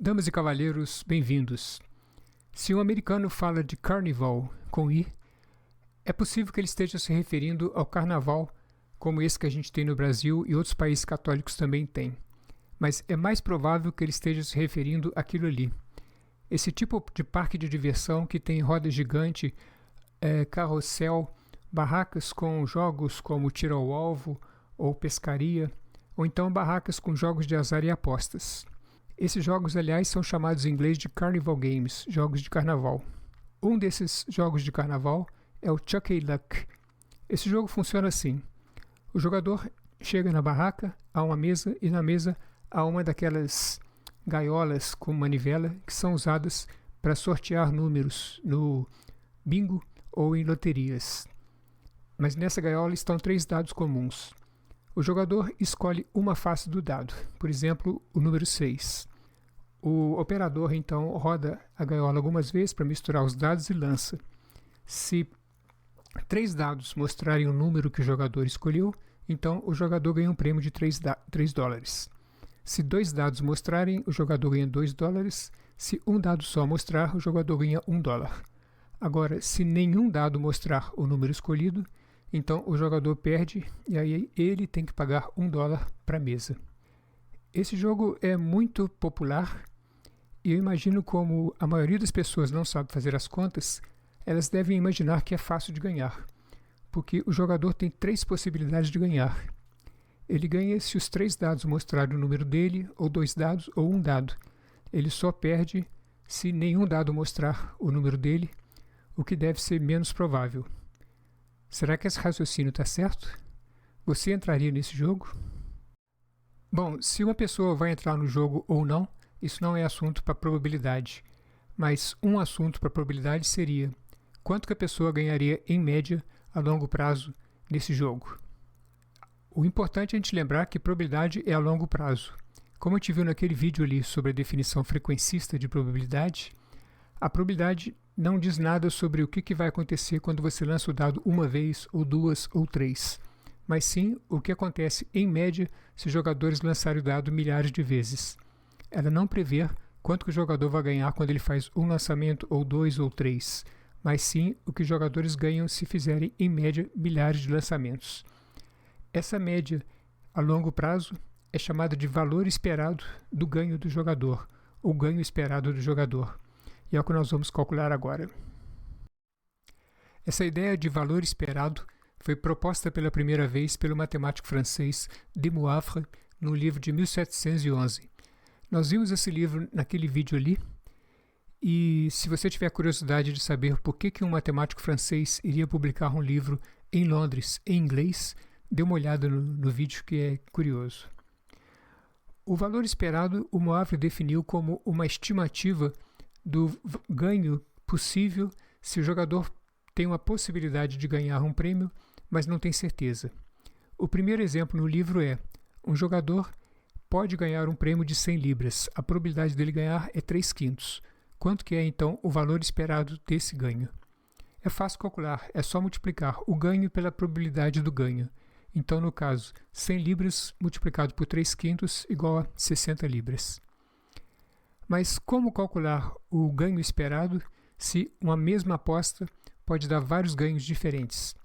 Damas e cavalheiros, bem-vindos. Se um americano fala de carnival com I, é possível que ele esteja se referindo ao carnaval como esse que a gente tem no Brasil e outros países católicos também têm. Mas é mais provável que ele esteja se referindo àquilo ali. Esse tipo de parque de diversão que tem roda gigante, carrossel, barracas com jogos como tiro ao alvo ou pescaria, ou então barracas com jogos de azar e apostas. Esses jogos, aliás, são chamados em inglês de Carnival Games, jogos de carnaval. Um desses jogos de carnaval é o Chucky Luck. Esse jogo funciona assim. O jogador chega na barraca, há uma mesa, e na mesa há uma daquelas gaiolas com manivela que são usadas para sortear números no bingo ou em loterias. Mas nessa gaiola estão 3 dados comuns. O jogador escolhe uma face do dado, por exemplo, o número 6. O operador, então, roda a gaiola algumas vezes para misturar os dados e lança. Se 3 dados mostrarem o número que o jogador escolheu, então o jogador ganha um prêmio de 3 dólares. Se 2 dados mostrarem, o jogador ganha 2 dólares. Se um dado só mostrar, o jogador ganha 1 dólar. Agora, se nenhum dado mostrar o número escolhido, então o jogador perde e aí ele tem que pagar 1 dólar para a mesa. Esse jogo é muito popular e eu imagino como a maioria das pessoas não sabe fazer as contas, elas devem imaginar que é fácil de ganhar, porque o jogador tem 3 possibilidades de ganhar. Ele ganha se os 3 dados mostrarem o número dele, ou 2 dados, ou 1 dado. Ele só perde se nenhum dado mostrar o número dele, o que deve ser menos provável. Será que esse raciocínio está certo? Você entraria nesse jogo? Bom, se uma pessoa vai entrar no jogo ou não, isso não é assunto para probabilidade. Mas um assunto para probabilidade seria quanto que a pessoa ganharia em média a longo prazo nesse jogo. O importante é a gente lembrar que probabilidade é a longo prazo. Como a gente viu naquele vídeo ali sobre a definição frequencista de probabilidade, a probabilidade não diz nada sobre o que vai acontecer quando você lança o dado uma vez, ou 2, ou 3, mas sim o que acontece em média se os jogadores lançarem o dado milhares de vezes. Ela não prevê quanto que o jogador vai ganhar quando ele faz um lançamento, ou 2, ou 3, mas sim o que os jogadores ganham se fizerem, em média, milhares de lançamentos. Essa média a longo prazo é chamada de valor esperado do ganho do jogador, ou ganho esperado do jogador. E é o que nós vamos calcular agora. Essa ideia de valor esperado foi proposta pela primeira vez pelo matemático francês de Moivre no livro de 1711. Nós vimos esse livro naquele vídeo ali, e se você tiver curiosidade de saber por que um matemático francês iria publicar um livro em Londres em inglês, dê uma olhada no vídeo que é curioso. O valor esperado o Moivre definiu como uma estimativa do ganho possível se o jogador tem uma possibilidade de ganhar um prêmio, mas não tem certeza. O primeiro exemplo no livro é: um jogador pode ganhar um prêmio de 100 libras. A probabilidade dele ganhar é 3/5. Quanto que é, então, o valor esperado desse ganho? É fácil calcular, é só multiplicar o ganho pela probabilidade do ganho. Então, no caso, 100 libras multiplicado por 3/5 igual a 60 libras. Mas como calcular o ganho esperado se uma mesma aposta pode dar vários ganhos diferentes,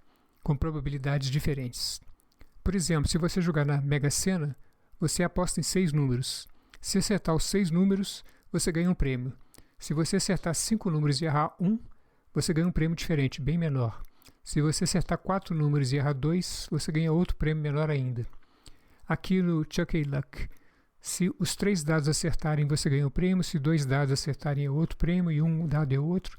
com probabilidades diferentes? Por exemplo, se você jogar na Mega Sena, você aposta em 6 números. Se acertar os 6 números, você ganha um prêmio. Se você acertar 5 números e errar 1, você ganha um prêmio diferente, bem menor. Se você acertar 4 números e errar 2, você ganha outro prêmio menor ainda. Aqui no Chucky Luck, se os 3 dados acertarem, você ganha um prêmio. Se 2 dados acertarem, é outro prêmio. E um dado é outro.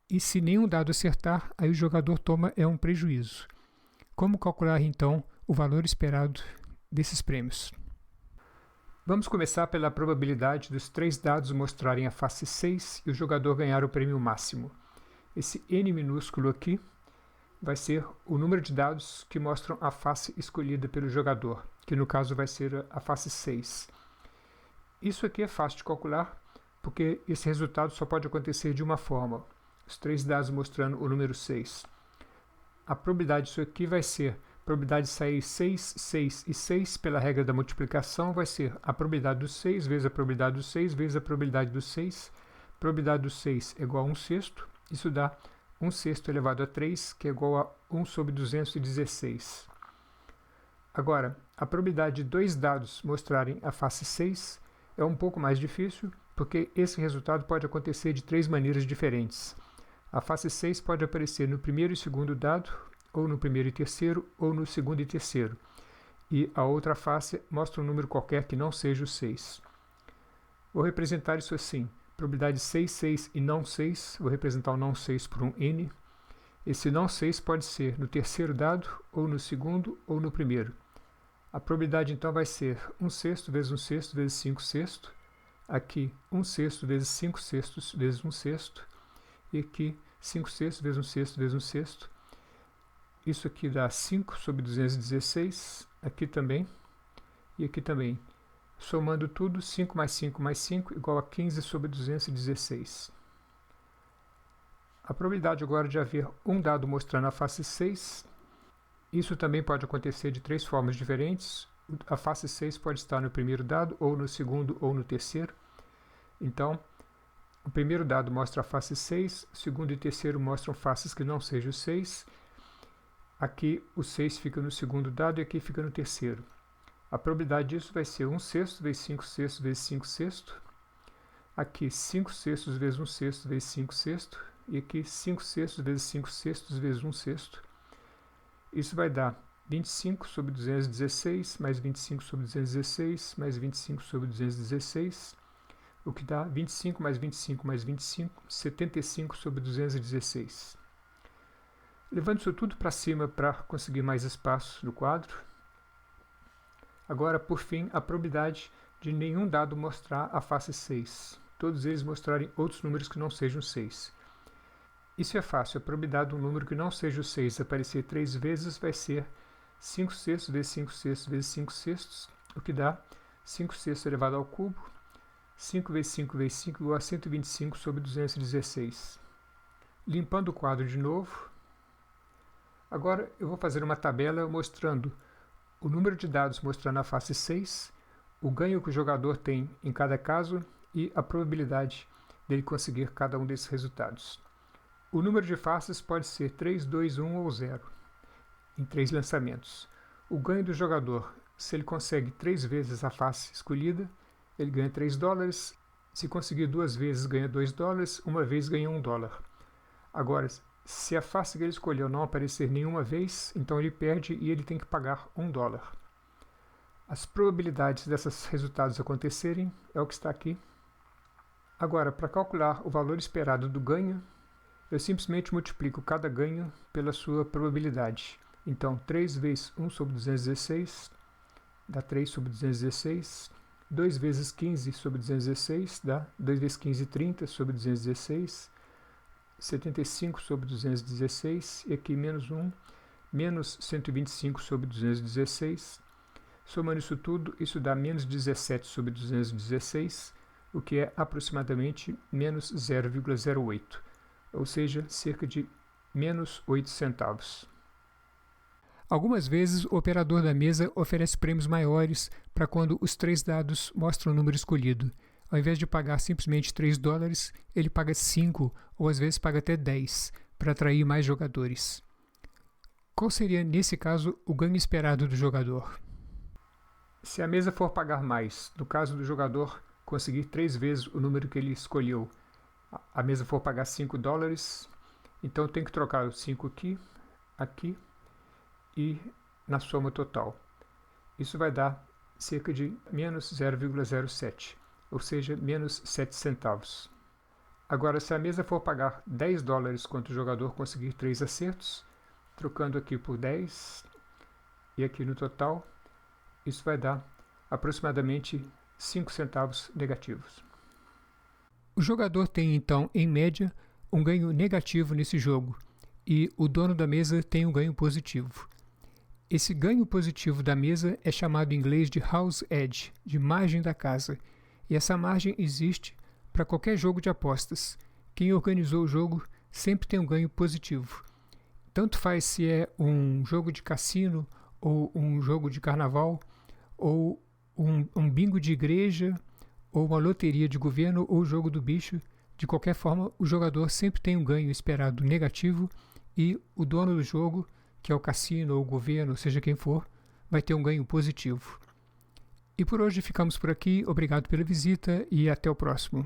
E se nenhum dado acertar, aí o jogador toma um prejuízo. Como calcular, então, o valor esperado desses prêmios? Vamos começar pela probabilidade dos 3 dados mostrarem a face 6 e o jogador ganhar o prêmio máximo. Esse N minúsculo aqui vai ser o número de dados que mostram a face escolhida pelo jogador, que no caso vai ser a face 6. Isso aqui é fácil de calcular, porque esse resultado só pode acontecer de uma forma, os 3 dados mostrando o número 6. A probabilidade disso aqui vai ser probabilidade de sair 6, 6 e 6 pela regra da multiplicação vai ser a probabilidade do 6 vezes a probabilidade do 6 vezes a probabilidade do 6. Probabilidade do 6 é igual a 1 sexto. Isso dá 1 sexto elevado a 3, que é igual a 1 sobre 216. Agora, a probabilidade de dois dados mostrarem a face 6 é um pouco mais difícil, porque esse resultado pode acontecer de três maneiras diferentes. A face 6 pode aparecer no primeiro e segundo dado, ou no primeiro e terceiro, ou no segundo e terceiro. E a outra face mostra um número qualquer que não seja o 6. Vou representar isso assim. Probabilidade 6, 6 e não 6. Vou representar o não 6 por um N. Esse não 6 pode ser no terceiro dado, ou no segundo, ou no primeiro. A probabilidade então vai ser 1 sexto vezes 1 sexto vezes 5 sexto. Aqui 1 sexto vezes 5 sextos vezes 1 sexto. E aqui 5 sextos vezes 1 sexto vezes 1 sexto. Isso aqui dá 5 sobre 216. Aqui também. E aqui também. Somando tudo, 5 mais 5 mais 5 igual a 15 sobre 216. A probabilidade agora de haver um dado mostrando a face 6. Isso também pode acontecer de três formas diferentes. A face 6 pode estar no primeiro dado, ou no segundo, ou no terceiro. Então, o primeiro dado mostra a face 6, o segundo e terceiro mostram faces que não sejam 6. Aqui o 6 fica no segundo dado e aqui fica no terceiro. A probabilidade disso vai ser 1 sexto vezes 5 sextos vezes 5 sexto. Aqui 5 sextos vezes 1 sexto vezes 5 sexto. E aqui 5 sextos vezes 5 sextos vezes 1 sexto. Isso vai dar 25 sobre 216, mais 25 sobre 216, mais 25 sobre 216, o que dá 25 mais 25 mais 25, 75 sobre 216. Levando isso tudo para cima para conseguir mais espaço no quadro. Agora, por fim, a probabilidade de nenhum dado mostrar a face 6. Todos eles mostrarem outros números que não sejam 6. Isso é fácil. A probabilidade de um número que não seja o 6 aparecer 3 vezes vai ser 5 sextos vezes 5 sextos vezes 5 sextos, o que dá 5 sextos elevado ao cubo. 5 vezes 5 vezes 5 igual a 125 sobre 216. Limpando o quadro de novo. Agora eu vou fazer uma tabela mostrando o número de dados mostrando a face 6, o ganho que o jogador tem em cada caso e a probabilidade dele conseguir cada um desses resultados. O número de faces pode ser 3, 2, 1 ou 0, em 3 lançamentos. O ganho do jogador, se ele consegue 3 vezes a face escolhida, ele ganha $3. Se conseguir 2 vezes, ganha $2. Uma vez, ganha $1. Agora, se a face que ele escolheu não aparecer nenhuma vez, então ele perde e ele tem que pagar $1. As probabilidades desses resultados acontecerem é o que está aqui. Agora, para calcular o valor esperado do ganho, eu simplesmente multiplico cada ganho pela sua probabilidade. Então, 3 vezes 1 sobre 216 dá 3 sobre 216. 2 vezes 15 sobre 216 dá 2 vezes 15, 30 sobre 216. 75 sobre 216. E aqui menos 1, menos 125 sobre 216. Somando isso tudo, isso dá menos 17 sobre 216, o que é aproximadamente menos 0,08. Ou seja, cerca de menos 8 centavos. Algumas vezes o operador da mesa oferece prêmios maiores para quando os 3 dados mostram o número escolhido. Ao invés de pagar simplesmente $3, ele paga 5 ou às vezes paga até 10 para atrair mais jogadores. Qual seria, nesse caso, o ganho esperado do jogador? Se a mesa for pagar mais, no caso do jogador conseguir 3 vezes o número que ele escolheu, a mesa for pagar $5, então tem que trocar o 5 aqui, aqui e na soma total. Isso vai dar cerca de menos 0,07, ou seja, menos 7 centavos. Agora, se a mesa for pagar $10 quando o jogador conseguir 3 acertos, trocando aqui por 10 e aqui no total, isso vai dar aproximadamente 5 centavos negativos. O jogador tem, então, em média, um ganho negativo nesse jogo, e o dono da mesa tem um ganho positivo. Esse ganho positivo da mesa é chamado em inglês de house edge, de margem da casa, e essa margem existe para qualquer jogo de apostas. Quem organizou o jogo sempre tem um ganho positivo. Tanto faz se é um jogo de cassino ou um jogo de carnaval, ou um bingo de igreja, ou uma loteria de governo, ou jogo do bicho. De qualquer forma, o jogador sempre tem um ganho esperado negativo e o dono do jogo, que é o cassino ou o governo, seja quem for, vai ter um ganho positivo. E por hoje ficamos por aqui. Obrigado pela visita e até o próximo.